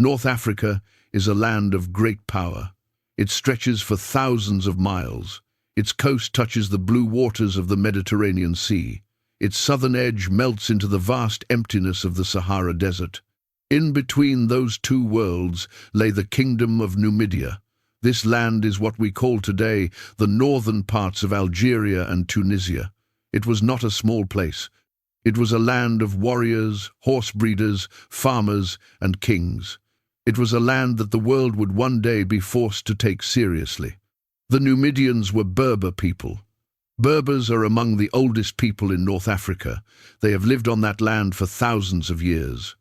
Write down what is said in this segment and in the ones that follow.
North Africa is a land of great power. It stretches for thousands of miles. Its coast touches the blue waters of the Mediterranean Sea. Its southern edge melts into the vast emptiness of the Sahara Desert. In between those two worlds lay the kingdom of Numidia. This land is what we call today the northern parts of Algeria and Tunisia. It was not a small place. It was a land of warriors, horse breeders, farmers, and kings. It was a land that the world would one day be forced to take seriously. The Numidians were Berber people. Berbers are among the oldest people in North Africa. They have lived on that land for thousands of years.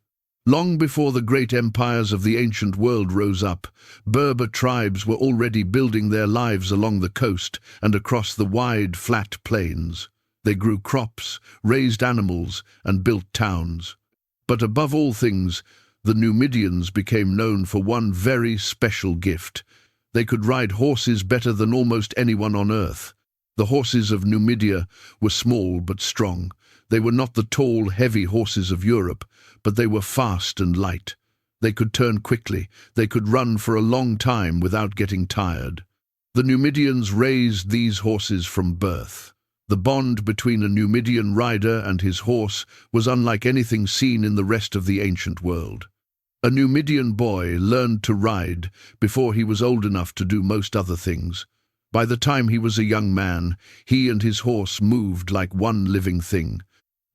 Long before the great empires of the ancient world rose up, Berber tribes were already building their lives along the coast and across the wide, flat plains. They grew crops, raised animals, and built towns. But above all things, the Numidians became known for one very special gift. They could ride horses better than almost anyone on earth. The horses of Numidia were small but strong. They were not the tall, heavy horses of Europe, but they were fast and light. They could turn quickly. They could run for a long time without getting tired. The Numidians raised these horses from birth. The bond between a Numidian rider and his horse was unlike anything seen in the rest of the ancient world. A Numidian boy learned to ride before he was old enough to do most other things. By the time he was a young man, he and his horse moved like one living thing.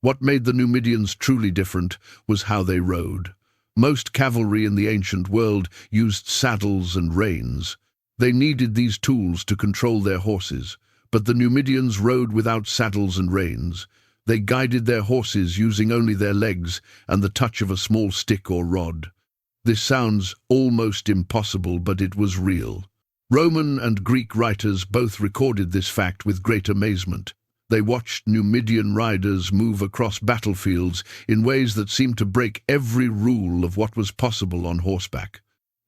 What made the Numidians truly different was how they rode. Most cavalry in the ancient world used saddles and reins. They needed these tools to control their horses, but the Numidians rode without saddles and reins. They guided their horses using only their legs and the touch of a small stick or rod. This sounds almost impossible, but it was real. Roman and Greek writers both recorded this fact with great amazement. They watched Numidian riders move across battlefields in ways that seemed to break every rule of what was possible on horseback.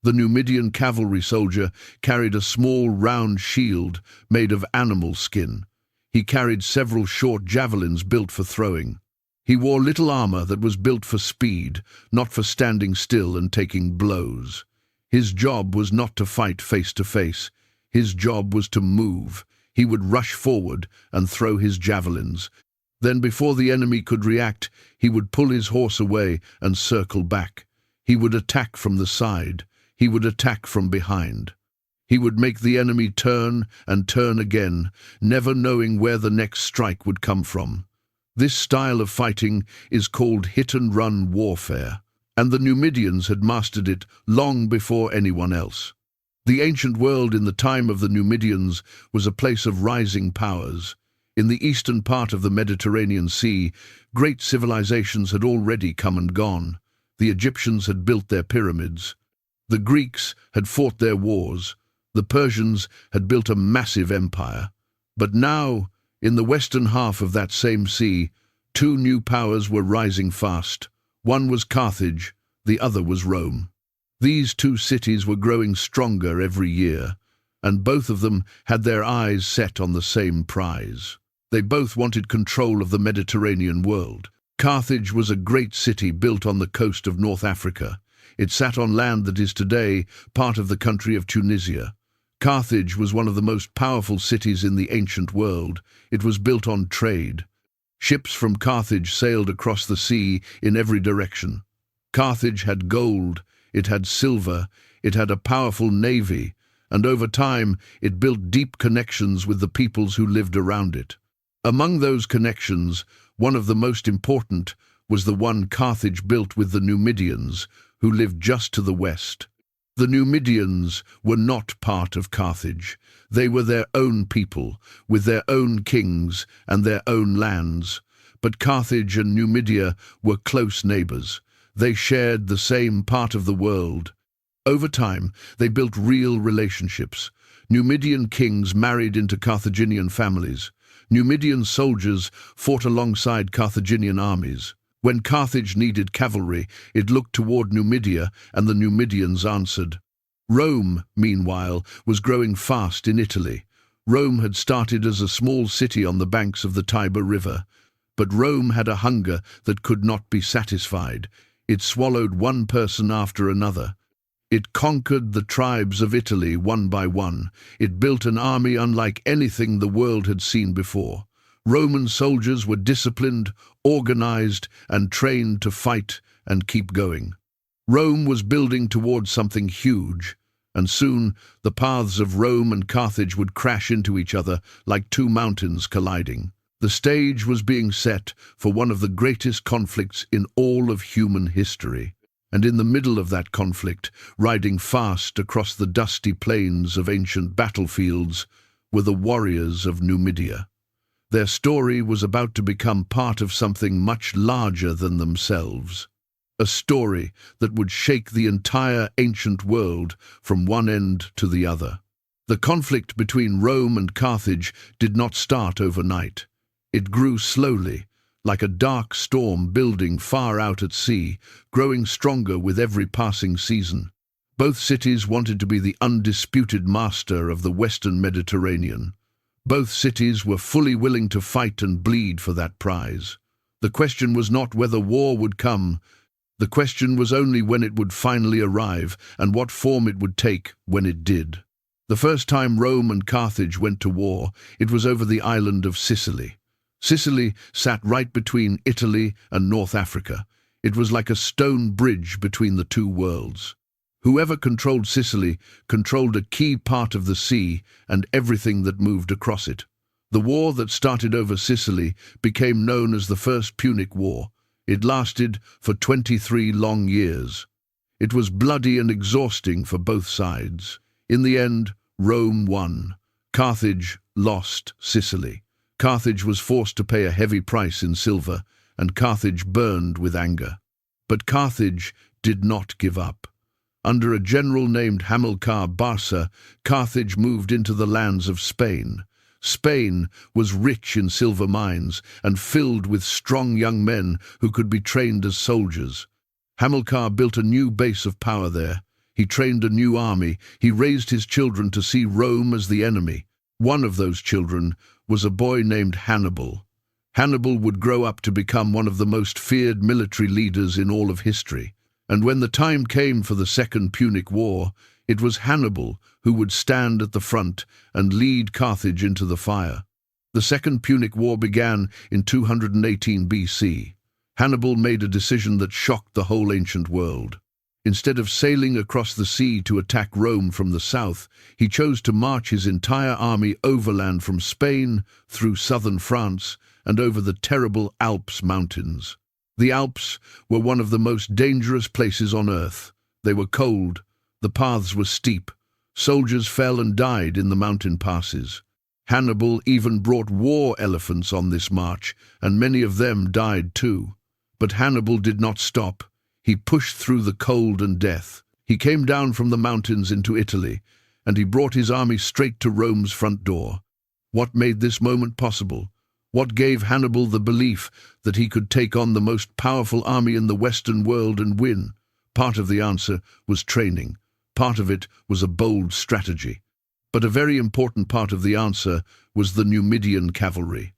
The Numidian cavalry soldier carried a small round shield made of animal skin. He carried several short javelins built for throwing. He wore little armor that was built for speed, not for standing still and taking blows. His job was not to fight face to face. His job was to move. He would rush forward and throw his javelins. Then, before the enemy could react, he would pull his horse away and circle back. He would attack from the side. He would attack from behind. He would make the enemy turn and turn again, never knowing where the next strike would come from. This style of fighting is called hit-and-run warfare, and the Numidians had mastered it long before anyone else. The ancient world in the time of the Numidians was a place of rising powers. In the eastern part of the Mediterranean Sea, great civilizations had already come and gone. The Egyptians had built their pyramids. The Greeks had fought their wars. The Persians had built a massive empire. But now, in the western half of that same sea, two new powers were rising fast. One was Carthage, the other was Rome. These two cities were growing stronger every year, and both of them had their eyes set on the same prize. They both wanted control of the Mediterranean world. Carthage was a great city built on the coast of North Africa. It sat on land that is today part of the country of Tunisia. Carthage was one of the most powerful cities in the ancient world. It was built on trade. Ships from Carthage sailed across the sea in every direction. Carthage had gold, it had silver, it had a powerful navy, and over time it built deep connections with the peoples who lived around it. Among those connections, one of the most important was the one Carthage built with the Numidians, who lived just to the west. The Numidians were not part of Carthage. They were their own people, with their own kings and their own lands. But Carthage and Numidia were close neighbors. They shared the same part of the world. Over time, they built real relationships. Numidian kings married into Carthaginian families. Numidian soldiers fought alongside Carthaginian armies. When Carthage needed cavalry, it looked toward Numidia, and the Numidians answered. Rome, meanwhile, was growing fast in Italy. Rome had started as a small city on the banks of the Tiber River. But Rome had a hunger that could not be satisfied. It swallowed one person after another. It conquered the tribes of Italy one by one. It built an army unlike anything the world had seen before. Roman soldiers were disciplined, organized, and trained to fight and keep going. Rome was building towards something huge, and soon the paths of Rome and Carthage would crash into each other like two mountains colliding. The stage was being set for one of the greatest conflicts in all of human history. And in the middle of that conflict, riding fast across the dusty plains of ancient battlefields, were the warriors of Numidia. Their story was about to become part of something much larger than themselves. A story that would shake the entire ancient world from one end to the other. The conflict between Rome and Carthage did not start overnight. It grew slowly, like a dark storm building far out at sea, growing stronger with every passing season. Both cities wanted to be the undisputed master of the Western Mediterranean. Both cities were fully willing to fight and bleed for that prize. The question was not whether war would come. The question was only when it would finally arrive and what form it would take when it did. The first time Rome and Carthage went to war, it was over the island of Sicily. Sicily sat right between Italy and North Africa. It was like a stone bridge between the two worlds. Whoever controlled Sicily controlled a key part of the sea and everything that moved across it. The war that started over Sicily became known as the First Punic War. It lasted for 23 long years. It was bloody and exhausting for both sides. In the end, Rome won. Carthage lost Sicily. Carthage was forced to pay a heavy price in silver, and Carthage burned with anger. But Carthage did not give up. Under a general named Hamilcar Barca, Carthage moved into the lands of Spain. Spain was rich in silver mines and filled with strong young men who could be trained as soldiers. Hamilcar built a new base of power there. He trained a new army. He raised his children to see Rome as the enemy. One of those children was a boy named Hannibal. Hannibal would grow up to become one of the most feared military leaders in all of history. And when the time came for the Second Punic War, it was Hannibal who would stand at the front and lead Carthage into the fire. The Second Punic War began in 218 BC. Hannibal made a decision that shocked the whole ancient world. Instead of sailing across the sea to attack Rome from the south, he chose to march his entire army overland from Spain, through southern France, and over the terrible Alps mountains. The Alps were one of the most dangerous places on earth. They were cold, the paths were steep, soldiers fell and died in the mountain passes. Hannibal even brought war elephants on this march, and many of them died too. But Hannibal did not stop. He pushed through the cold and death. He came down from the mountains into Italy, and he brought his army straight to Rome's front door. What made this moment possible? What gave Hannibal the belief that he could take on the most powerful army in the Western world and win? Part of the answer was training. Part of it was a bold strategy. But a very important part of the answer was the Numidian cavalry.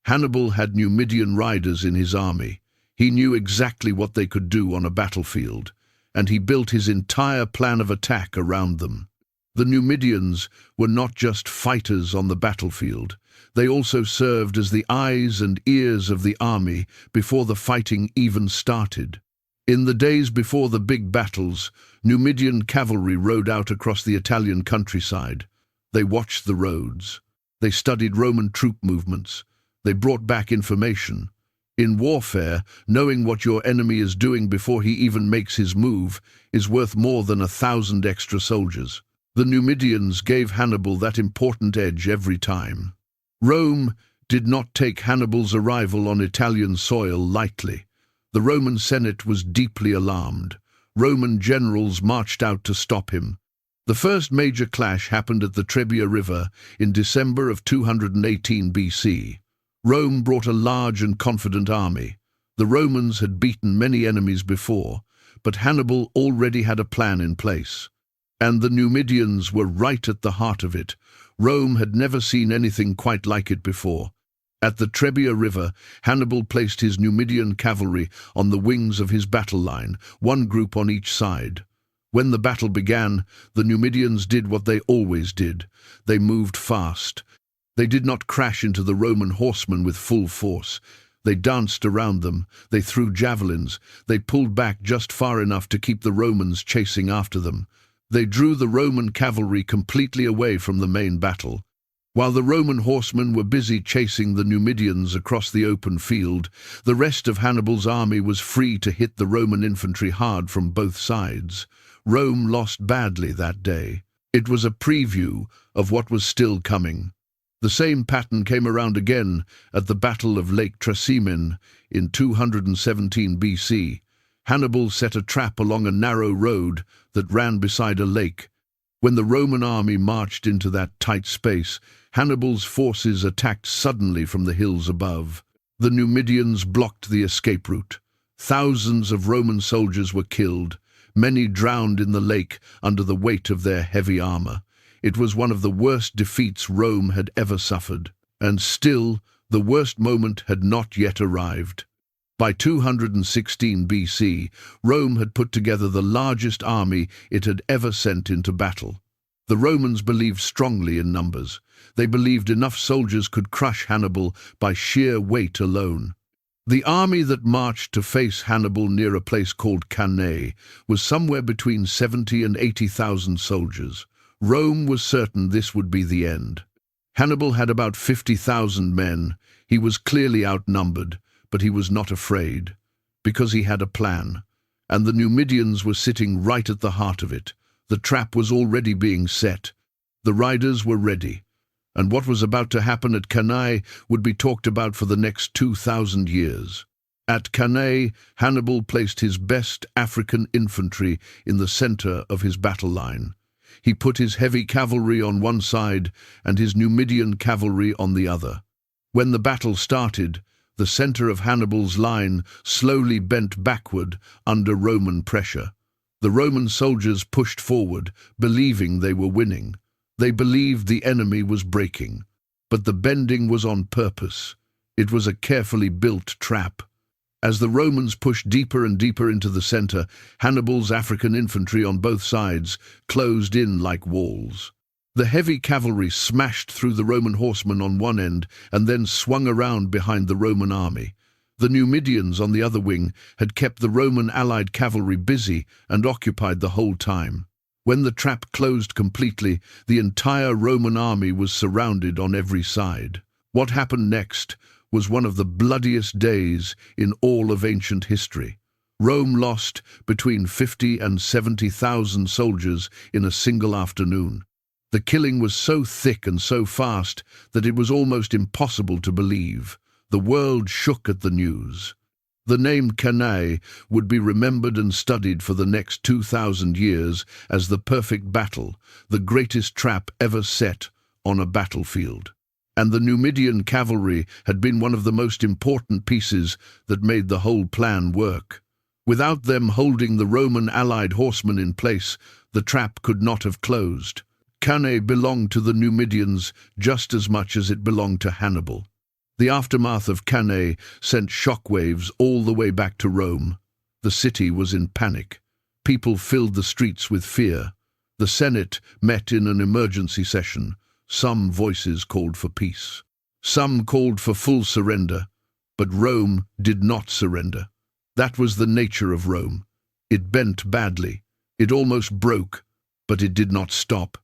Hannibal had Numidian riders in his army. He knew exactly what they could do on a battlefield, and he built his entire plan of attack around them. The Numidians were not just fighters on the battlefield. They also served as the eyes and ears of the army before the fighting even started. In the days before the big battles, Numidian cavalry rode out across the Italian countryside. They watched the roads. They studied Roman troop movements. They brought back information. In warfare, knowing what your enemy is doing before he even makes his move is worth more than 1,000 extra soldiers. The Numidians gave Hannibal that important edge every time. Rome did not take Hannibal's arrival on Italian soil lightly. The Roman Senate was deeply alarmed. Roman generals marched out to stop him. The first major clash happened at the Trebia River in December of 218 BC. Rome brought a large and confident army. The Romans had beaten many enemies before, but Hannibal already had a plan in place. And the Numidians were right at the heart of it. Rome had never seen anything quite like it before. At the Trebia River, Hannibal placed his Numidian cavalry on the wings of his battle line, one group on each side. When the battle began, the Numidians did what they always did. They moved fast. They did not crash into the Roman horsemen with full force. They danced around them. They threw javelins. They pulled back just far enough to keep the Romans chasing after them. They drew the Roman cavalry completely away from the main battle. While the Roman horsemen were busy chasing the Numidians across the open field, the rest of Hannibal's army was free to hit the Roman infantry hard from both sides. Rome lost badly that day. It was a preview of what was still coming. The same pattern came around again at the Battle of Lake Trasimene in 217 BC. Hannibal set a trap along a narrow road that ran beside a lake. When the Roman army marched into that tight space, Hannibal's forces attacked suddenly from the hills above. The Numidians blocked the escape route. Thousands of Roman soldiers were killed. Many drowned in the lake under the weight of their heavy armor. It was one of the worst defeats Rome had ever suffered. And still, the worst moment had not yet arrived. By 216 BC, Rome had put together the largest army it had ever sent into battle. The Romans believed strongly in numbers. They believed enough soldiers could crush Hannibal by sheer weight alone. The army that marched to face Hannibal near a place called Cannae was somewhere between 70 and 80,000 soldiers. Rome was certain this would be the end. Hannibal had about 50,000 men. He was clearly outnumbered, but he was not afraid, because he had a plan. And the Numidians were sitting right at the heart of it. The trap was already being set. The riders were ready. And what was about to happen at Cannae would be talked about for the next 2,000 years. At Cannae, Hannibal placed his best African infantry in the center of his battle line. He put his heavy cavalry on one side and his Numidian cavalry on the other. When the battle started, the center of Hannibal's line slowly bent backward under Roman pressure. The Roman soldiers pushed forward, believing they were winning. They believed the enemy was breaking. But the bending was on purpose. It was a carefully built trap. As the Romans pushed deeper and deeper into the center, Hannibal's African infantry on both sides closed in like walls. The heavy cavalry smashed through the Roman horsemen on one end and then swung around behind the Roman army. The Numidians on the other wing had kept the Roman allied cavalry busy and occupied the whole time. When the trap closed completely, the entire Roman army was surrounded on every side. What happened next was one of the bloodiest days in all of ancient history. Rome lost between 50 and 70,000 soldiers in a single afternoon. The killing was so thick and so fast that it was almost impossible to believe. The world shook at the news. The name Cannae would be remembered and studied for the next 2,000 years as the perfect battle, the greatest trap ever set on a battlefield. And the Numidian cavalry had been one of the most important pieces that made the whole plan work. Without them holding the Roman allied horsemen in place, the trap could not have closed. Cannae belonged to the Numidians just as much as it belonged to Hannibal. The aftermath of Cannae sent shockwaves all the way back to Rome. The city was in panic. People filled the streets with fear. The Senate met in an emergency session. Some voices called for peace. Some called for full surrender, but Rome did not surrender. That was the nature of Rome. It bent badly. It almost broke, but it did not stop.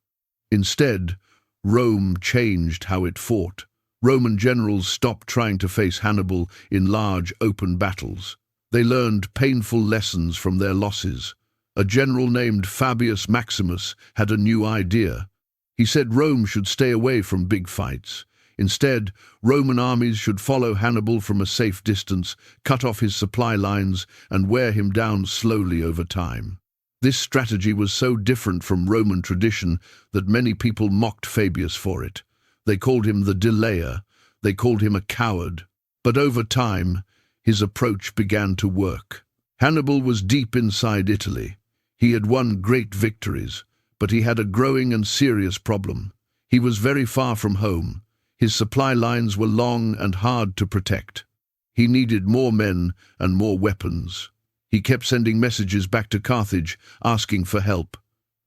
Instead, Rome changed how it fought. Roman generals stopped trying to face Hannibal in large, open battles. They learned painful lessons from their losses. A general named Fabius Maximus had a new idea. He said Rome should stay away from big fights. Instead, Roman armies should follow Hannibal from a safe distance, cut off his supply lines, and wear him down slowly over time. This strategy was so different from Roman tradition that many people mocked Fabius for it. They called him the delayer. They called him a coward. But over time, his approach began to work. Hannibal was deep inside Italy. He had won great victories, but he had a growing and serious problem. He was very far from home. His supply lines were long and hard to protect. He needed more men and more weapons. He kept sending messages back to Carthage, asking for help.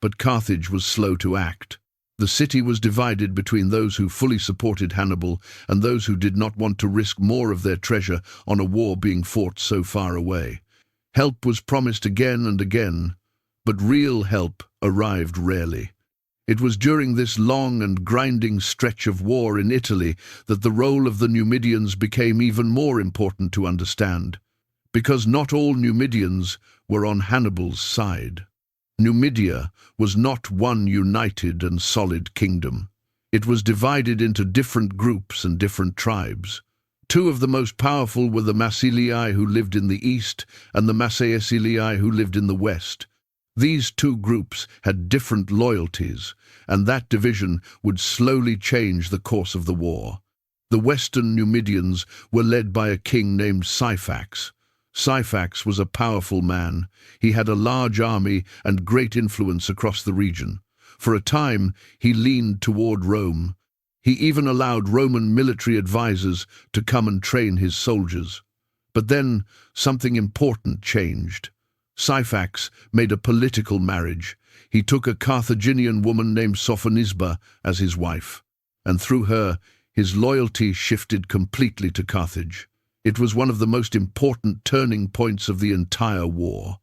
But Carthage was slow to act. The city was divided between those who fully supported Hannibal and those who did not want to risk more of their treasure on a war being fought so far away. Help was promised again and again, but real help arrived rarely. It was during this long and grinding stretch of war in Italy that the role of the Numidians became even more important to understand, because not all Numidians were on Hannibal's side. Numidia was not one united and solid kingdom. It was divided into different groups and different tribes. Two of the most powerful were the Massilii, who lived in the east, and the Massaesilii, who lived in the west. These two groups had different loyalties, and that division would slowly change the course of the war. The western Numidians were led by a king named Syphax. Syphax was a powerful man. He had a large army and great influence across the region. For a time, he leaned toward Rome. He even allowed Roman military advisors to come and train his soldiers. But then, something important changed. Syphax made a political marriage. He took a Carthaginian woman named Sophonisba as his wife, and through her, his loyalty shifted completely to Carthage. It was one of the most important turning points of the entire war.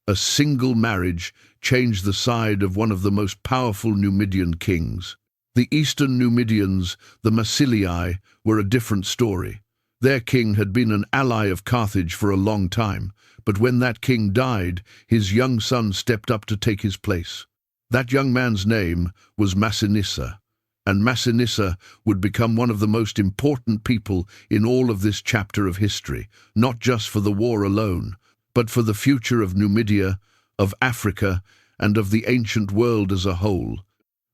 A single marriage changed the side of one of the most powerful Numidian kings. The eastern Numidians, the Massilii, were a different story. Their king had been an ally of Carthage for a long time, but when that king died, his young son stepped up to take his place. That young man's name was Massinissa, and Massinissa would become one of the most important people in all of this chapter of history, not just for the war alone, but for the future of Numidia, of Africa, and of the ancient world as a whole.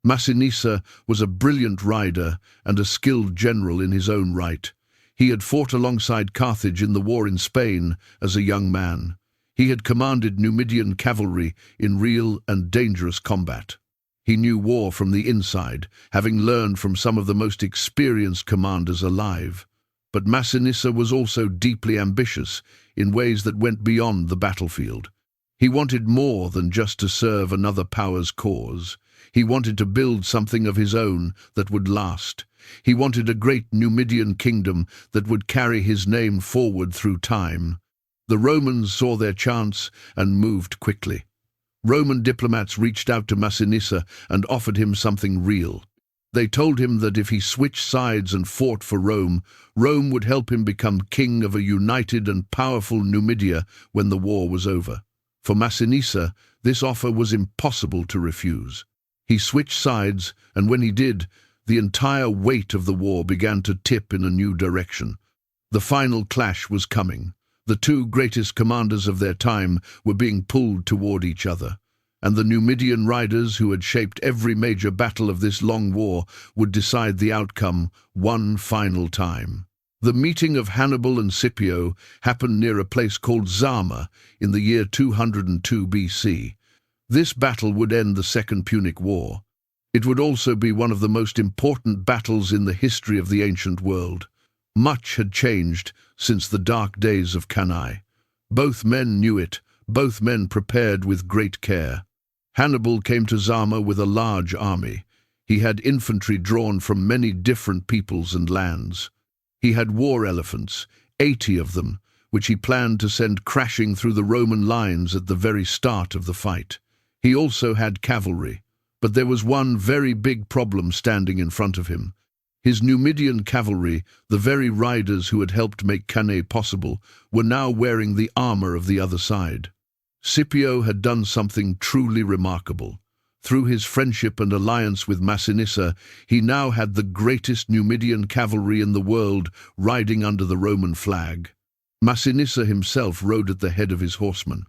Massinissa was a brilliant rider and a skilled general in his own right. He had fought alongside Carthage in the war in Spain as a young man. He had commanded Numidian cavalry in real and dangerous combat. He knew war from the inside, having learned from some of the most experienced commanders alive. But Massinissa was also deeply ambitious in ways that went beyond the battlefield. He wanted more than just to serve another power's cause. He wanted to build something of his own that would last. He wanted a great Numidian kingdom that would carry his name forward through time. The Romans saw their chance and moved quickly. Roman diplomats reached out to Massinissa and offered him something real. They told him that if he switched sides and fought for Rome, Rome would help him become king of a united and powerful Numidia when the war was over. For Massinissa, this offer was impossible to refuse. He switched sides, and when he did, the entire weight of the war began to tip in a new direction. The final clash was coming. The two greatest commanders of their time were being pulled toward each other, and the Numidian riders who had shaped every major battle of this long war would decide the outcome one final time. The meeting of Hannibal and Scipio happened near a place called Zama in the year 202 BC. This battle would end the Second Punic War. It would also be one of the most important battles in the history of the ancient world. Much had changed since the dark days of Cannae. Both men knew it, both men prepared with great care. Hannibal came to Zama with a large army. He had infantry drawn from many different peoples and lands. He had war elephants, 80 of them, which he planned to send crashing through the Roman lines at the very start of the fight. He also had cavalry, but there was one very big problem standing in front of him. His Numidian cavalry, the very riders who had helped make Cannae possible, were now wearing the armor of the other side. Scipio had done something truly remarkable. Through his friendship and alliance with Massinissa, he now had the greatest Numidian cavalry in the world riding under the Roman flag. Massinissa himself rode at the head of his horsemen.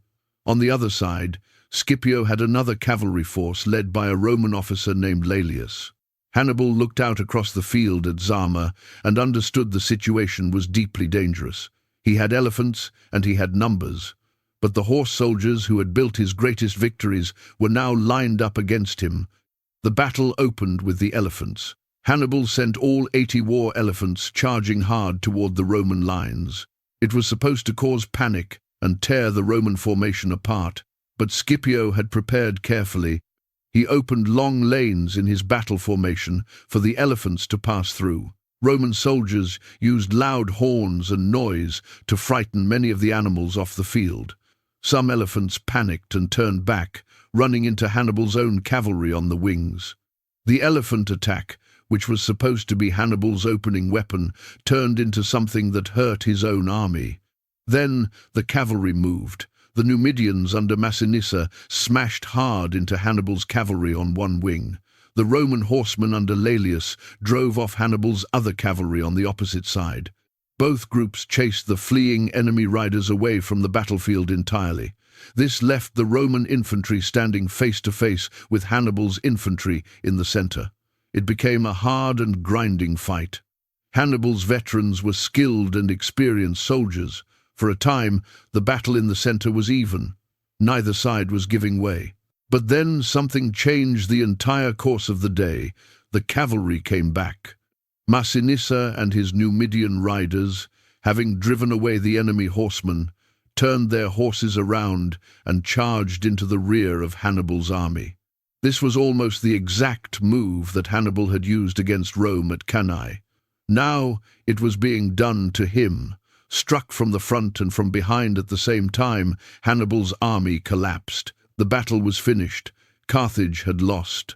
On the other side, Scipio had another cavalry force led by a Roman officer named Laelius. Hannibal looked out across the field at Zama and understood the situation was deeply dangerous. He had elephants and he had numbers, but the horse soldiers who had built his greatest victories were now lined up against him. The battle opened with the elephants. Hannibal sent all 80 war elephants charging hard toward the Roman lines. It was supposed to cause panic, and tear the Roman formation apart, but Scipio had prepared carefully. He opened long lanes in his battle formation for the elephants to pass through. Roman soldiers used loud horns and noise to frighten many of the animals off the field. Some elephants panicked and turned back, running into Hannibal's own cavalry on the wings. The elephant attack, which was supposed to be Hannibal's opening weapon, turned into something that hurt his own army. Then the cavalry moved. The Numidians under Massinissa smashed hard into Hannibal's cavalry on one wing. The Roman horsemen under Laelius drove off Hannibal's other cavalry on the opposite side. Both groups chased the fleeing enemy riders away from the battlefield entirely. This left the Roman infantry standing face to face with Hannibal's infantry in the center. It became a hard and grinding fight. Hannibal's veterans were skilled and experienced soldiers. For a time, the battle in the center was even. Neither side was giving way. But then something changed the entire course of the day. The cavalry came back. Massinissa and his Numidian riders, having driven away the enemy horsemen, turned their horses around and charged into the rear of Hannibal's army. This was almost the exact move that Hannibal had used against Rome at Cannae. Now it was being done to him. Struck from the front and from behind at the same time, Hannibal's army collapsed. The battle was finished. Carthage had lost.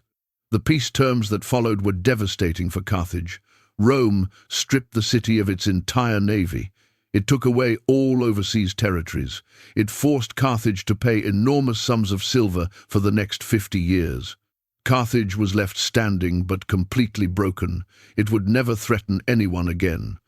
The peace terms that followed were devastating for Carthage. Rome stripped the city of its entire navy. It took away all overseas territories. It forced Carthage to pay enormous sums of silver for the next 50 years. Carthage was left standing but completely broken. It would never threaten anyone again.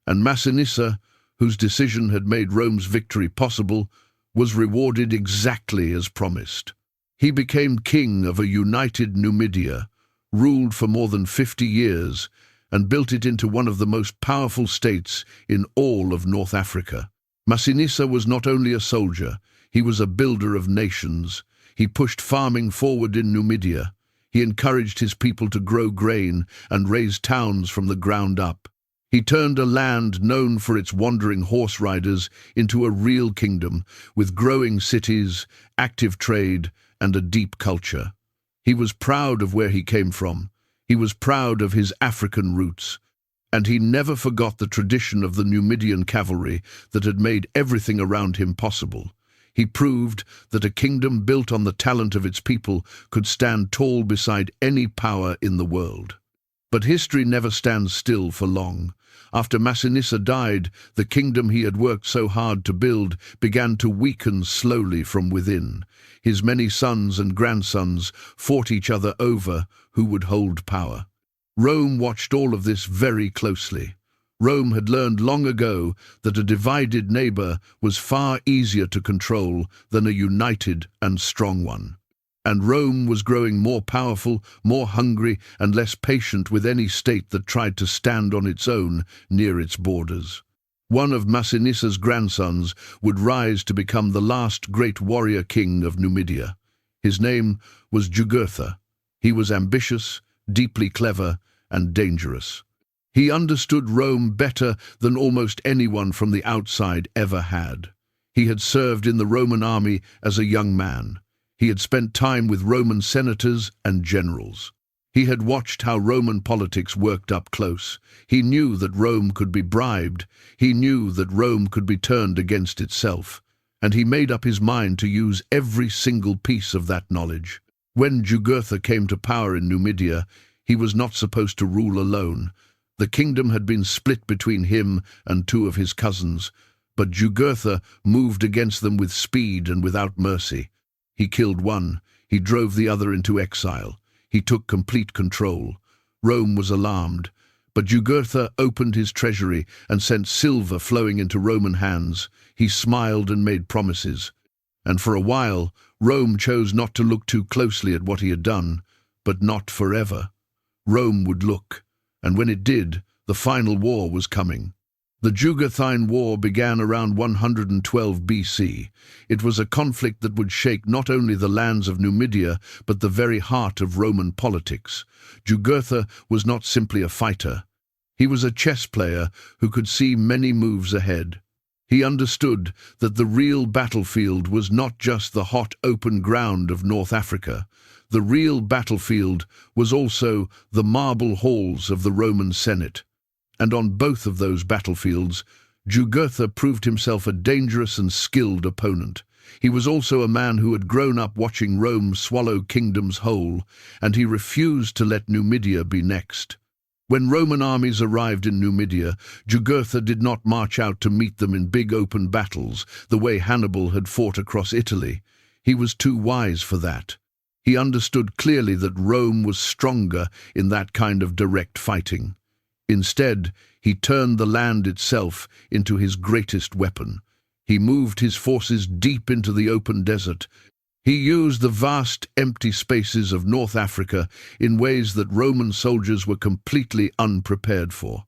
And Massinissa, whose decision had made Rome's victory possible, was rewarded exactly as promised. He became king of a united Numidia, ruled for more than 50 years, and built it into one of the most powerful states in all of North Africa. Massinissa was not only a soldier, he was a builder of nations. He pushed farming forward in Numidia. He encouraged his people to grow grain and raise towns from the ground up. He turned a land known for its wandering horse riders into a real kingdom, with growing cities, active trade, and a deep culture. He was proud of where he came from. He was proud of his African roots. And he never forgot the tradition of the Numidian cavalry that had made everything around him possible. He proved that a kingdom built on the talent of its people could stand tall beside any power in the world. But history never stands still for long. After Massinissa died, the kingdom he had worked so hard to build began to weaken slowly from within. His many sons and grandsons fought each other over who would hold power. Rome watched all of this very closely. Rome had learned long ago that a divided neighbor was far easier to control than a united and strong one. And Rome was growing more powerful, more hungry, and less patient with any state that tried to stand on its own near its borders. One of Massinissa's grandsons would rise to become the last great warrior king of Numidia. His name was Jugurtha. He was ambitious, deeply clever, and dangerous. He understood Rome better than almost anyone from the outside ever had. He had served in the Roman army as a young man. He had spent time with Roman senators and generals. He had watched how Roman politics worked up close. He knew that Rome could be bribed. He knew that Rome could be turned against itself. And he made up his mind to use every single piece of that knowledge. When Jugurtha came to power in Numidia, he was not supposed to rule alone. The kingdom had been split between him and two of his cousins, but Jugurtha moved against them with speed and without mercy. He killed one. He drove the other into exile. He took complete control. Rome was alarmed, but Jugurtha opened his treasury and sent silver flowing into Roman hands. He smiled and made promises. And for a while, Rome chose not to look too closely at what he had done, but not forever. Rome would look, and when it did, the final war was coming. The Jugurthine War began around 112 BC. It was a conflict that would shake not only the lands of Numidia, but the very heart of Roman politics. Jugurtha was not simply a fighter. He was a chess player who could see many moves ahead. He understood that the real battlefield was not just the hot open ground of North Africa. The real battlefield was also the marble halls of the Roman Senate. And on both of those battlefields, Jugurtha proved himself a dangerous and skilled opponent. He was also a man who had grown up watching Rome swallow kingdoms whole, and he refused to let Numidia be next. When Roman armies arrived in Numidia, Jugurtha did not march out to meet them in big open battles, the way Hannibal had fought across Italy. He was too wise for that. He understood clearly that Rome was stronger in that kind of direct fighting. Instead, he turned the land itself into his greatest weapon. He moved his forces deep into the open desert. He used the vast, empty spaces of North Africa in ways that Roman soldiers were completely unprepared for.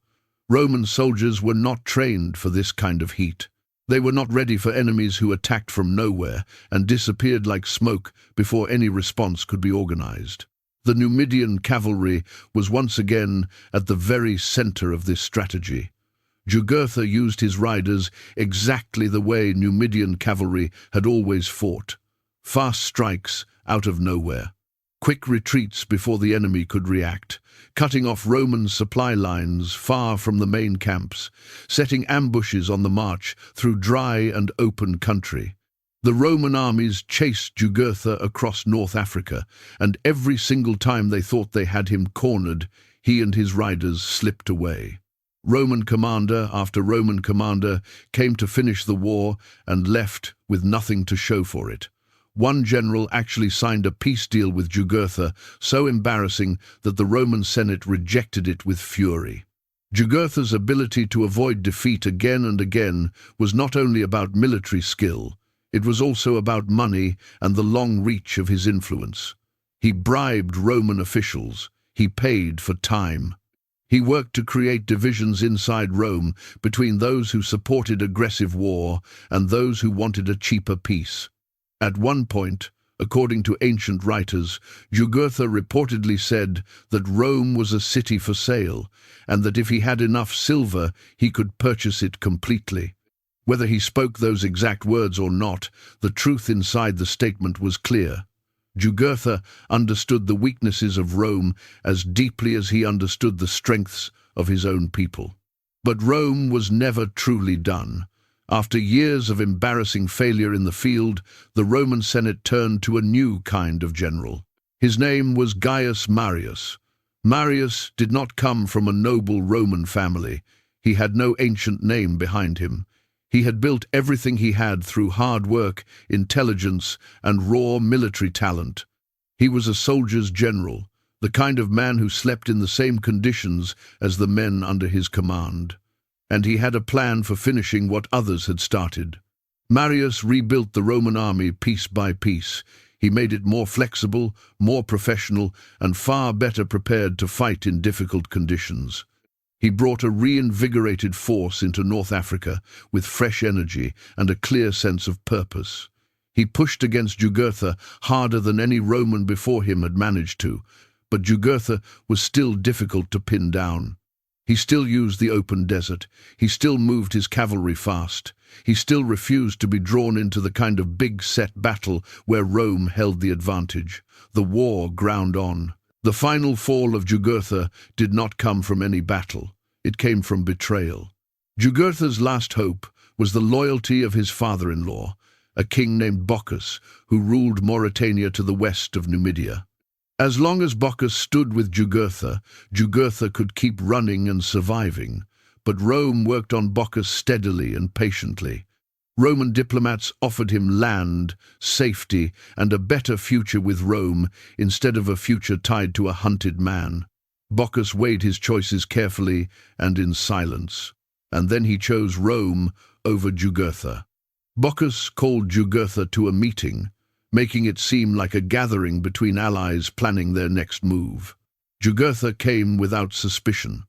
Roman soldiers were not trained for this kind of heat. They were not ready for enemies who attacked from nowhere and disappeared like smoke before any response could be organized. The Numidian cavalry was once again at the very center of this strategy. Jugurtha used his riders exactly the way Numidian cavalry had always fought. Fast strikes out of nowhere. Quick retreats before the enemy could react, cutting off Roman supply lines far from the main camps, setting ambushes on the march through dry and open country. The Roman armies chased Jugurtha across North Africa, and every single time they thought they had him cornered, he and his riders slipped away. Roman commander after Roman commander came to finish the war and left with nothing to show for it. One general actually signed a peace deal with Jugurtha, so embarrassing that the Roman Senate rejected it with fury. Jugurtha's ability to avoid defeat again and again was not only about military skill, it was also about money and the long reach of his influence. He bribed Roman officials. He paid for time. He worked to create divisions inside Rome between those who supported aggressive war and those who wanted a cheaper peace. At one point, according to ancient writers, Jugurtha reportedly said that Rome was a city for sale, and that if he had enough silver, he could purchase it completely. Whether he spoke those exact words or not, the truth inside the statement was clear. Jugurtha understood the weaknesses of Rome as deeply as he understood the strengths of his own people. But Rome was never truly done. After years of embarrassing failure in the field, the Roman Senate turned to a new kind of general. His name was Gaius Marius. Marius did not come from a noble Roman family. He had no ancient name behind him. He had built everything he had through hard work, intelligence, and raw military talent. He was a soldier's general, the kind of man who slept in the same conditions as the men under his command. And he had a plan for finishing what others had started. Marius rebuilt the Roman army piece by piece. He made it more flexible, more professional, and far better prepared to fight in difficult conditions. He brought a reinvigorated force into North Africa with fresh energy and a clear sense of purpose. He pushed against Jugurtha harder than any Roman before him had managed to, but Jugurtha was still difficult to pin down. He still used the open desert. He still moved his cavalry fast. He still refused to be drawn into the kind of big-set battle where Rome held the advantage. The war ground on. The final fall of Jugurtha did not come from any battle. It came from betrayal. Jugurtha's last hope was the loyalty of his father-in-law, a king named Bocchus, who ruled Mauritania to the west of Numidia. As long as Bocchus stood with Jugurtha, Jugurtha could keep running and surviving, but Rome worked on Bocchus steadily and patiently. Roman diplomats offered him land, safety, and a better future with Rome instead of a future tied to a hunted man. Bocchus weighed his choices carefully and in silence, and then he chose Rome over Jugurtha. Bocchus called Jugurtha to a meeting, making it seem like a gathering between allies planning their next move. Jugurtha came without suspicion,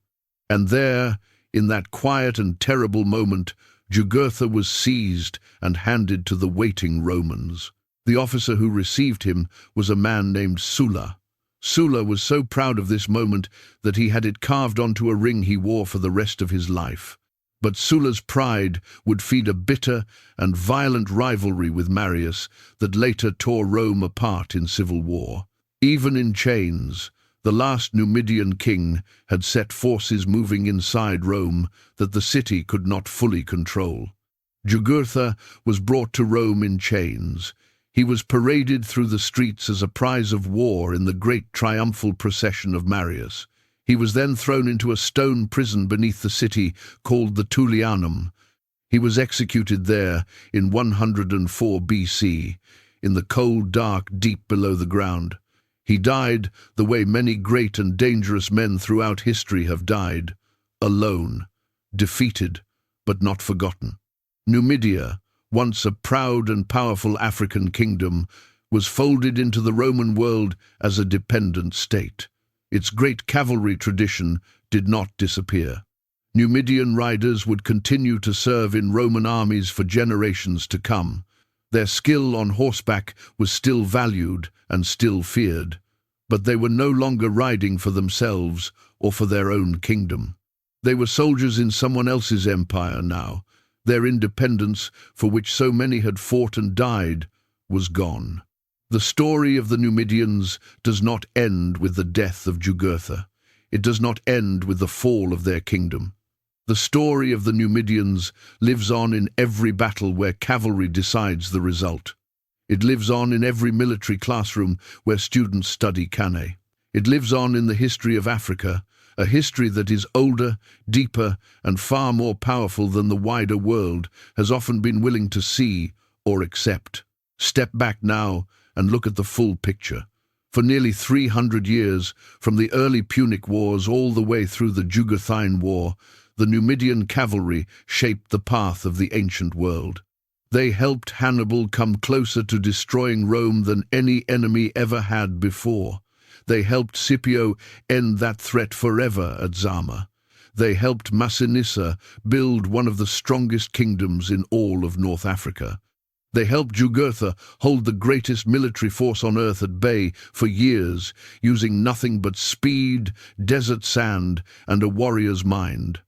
and there, in that quiet and terrible moment, Jugurtha was seized and handed to the waiting Romans. The officer who received him was a man named Sulla. Sulla was so proud of this moment that he had it carved onto a ring he wore for the rest of his life. But Sulla's pride would feed a bitter and violent rivalry with Marius that later tore Rome apart in civil war. Even in chains, the last Numidian king had set forces moving inside Rome that the city could not fully control. Jugurtha was brought to Rome in chains. He was paraded through the streets as a prize of war in the great triumphal procession of Marius. He was then thrown into a stone prison beneath the city called the Tullianum. He was executed there in 104 BC, in the cold, dark, deep below the ground. He died the way many great and dangerous men throughout history have died, alone, defeated, but not forgotten. Numidia, once a proud and powerful African kingdom, was folded into the Roman world as a dependent state. Its great cavalry tradition did not disappear. Numidian riders would continue to serve in Roman armies for generations to come. Their skill on horseback was still valued and still feared, but they were no longer riding for themselves or for their own kingdom. They were soldiers in someone else's empire now. Their independence, for which so many had fought and died, was gone. The story of the Numidians does not end with the death of Jugurtha. It does not end with the fall of their kingdom. The story of the Numidians lives on in every battle where cavalry decides the result. It lives on in every military classroom where students study Cannae. It lives on in the history of Africa, a history that is older, deeper, and far more powerful than the wider world has often been willing to see or accept. Step back now and look at the full picture. For nearly 300 years, from the early Punic Wars all the way through the Jugurthine War, the Numidian cavalry shaped the path of the ancient world. They helped Hannibal come closer to destroying Rome than any enemy ever had before. They helped Scipio end that threat forever at Zama. They helped Massinissa build one of the strongest kingdoms in all of North Africa. They helped Jugurtha hold the greatest military force on earth at bay for years, using nothing but speed, desert sand, and a warrior's mind.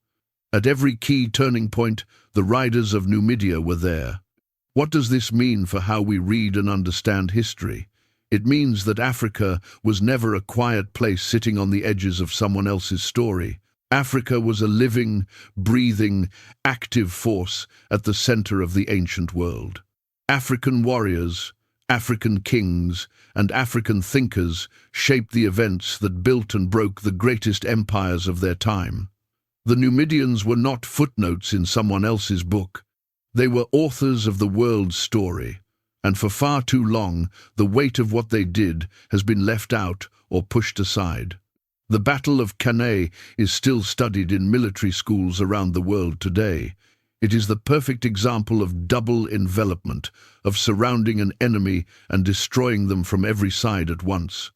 At every key turning point, the riders of Numidia were there. What does this mean for how we read and understand history? It means that Africa was never a quiet place sitting on the edges of someone else's story. Africa was a living, breathing, active force at the center of the ancient world. African warriors, African kings, and African thinkers shaped the events that built and broke the greatest empires of their time. The Numidians were not footnotes in someone else's book. They were authors of the world's story, and for far too long, the weight of what they did has been left out or pushed aside. The Battle of Cannae is still studied in military schools around the world today. It is the perfect example of double envelopment, of surrounding an enemy and destroying them from every side at once.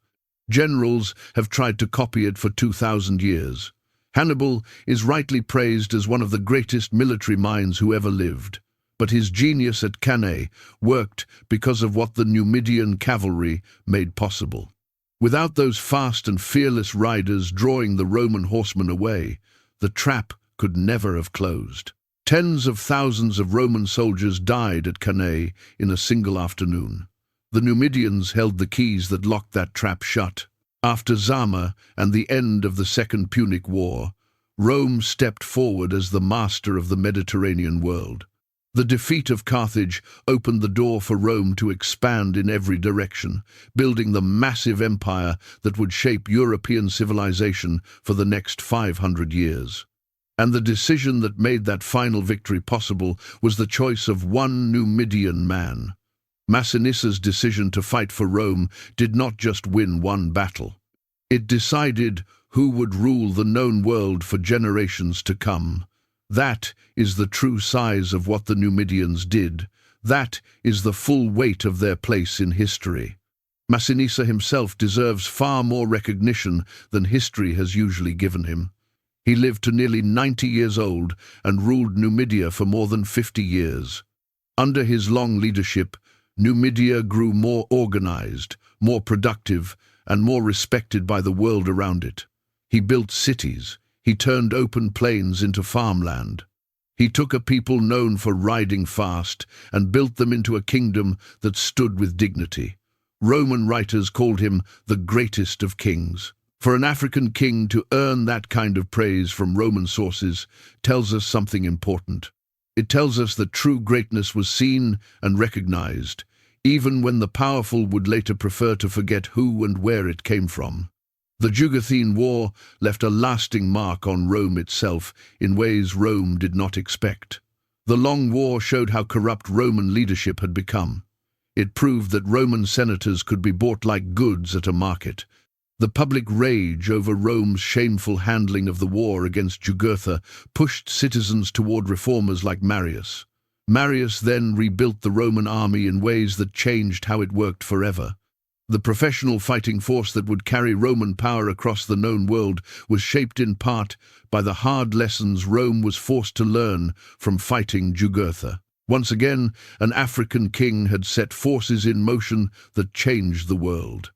Generals have tried to copy it for 2,000 years. Hannibal is rightly praised as one of the greatest military minds who ever lived. But his genius at Cannae worked because of what the Numidian cavalry made possible. Without those fast and fearless riders drawing the Roman horsemen away, the trap could never have closed. Tens of thousands of Roman soldiers died at Cannae in a single afternoon. The Numidians held the keys that locked that trap shut. After Zama and the end of the Second Punic War, Rome stepped forward as the master of the Mediterranean world. The defeat of Carthage opened the door for Rome to expand in every direction, building the massive empire that would shape European civilization for the next 500 years. And the decision that made that final victory possible was the choice of one Numidian man. Massinissa's decision to fight for Rome did not just win one battle. It decided who would rule the known world for generations to come. That is the true size of what the Numidians did. That is the full weight of their place in history. Massinissa himself deserves far more recognition than history has usually given him. He lived to nearly 90 years old and ruled Numidia for more than 50 years. Under his long leadership, Numidia grew more organized, more productive, and more respected by the world around it. He built cities. He turned open plains into farmland. He took a people known for riding fast and built them into a kingdom that stood with dignity. Roman writers called him the greatest of kings. For an African king to earn that kind of praise from Roman sources tells us something important. It tells us that true greatness was seen and recognized, even when the powerful would later prefer to forget who and where it came from. The Juguthine War left a lasting mark on Rome itself in ways Rome did not expect. The long war showed how corrupt Roman leadership had become. It proved that Roman senators could be bought like goods at a market. The public rage over Rome's shameful handling of the war against Jugurtha pushed citizens toward reformers like Marius. Marius then rebuilt the Roman army in ways that changed how it worked forever. The professional fighting force that would carry Roman power across the known world was shaped in part by the hard lessons Rome was forced to learn from fighting Jugurtha. Once again, an African king had set forces in motion that changed the world.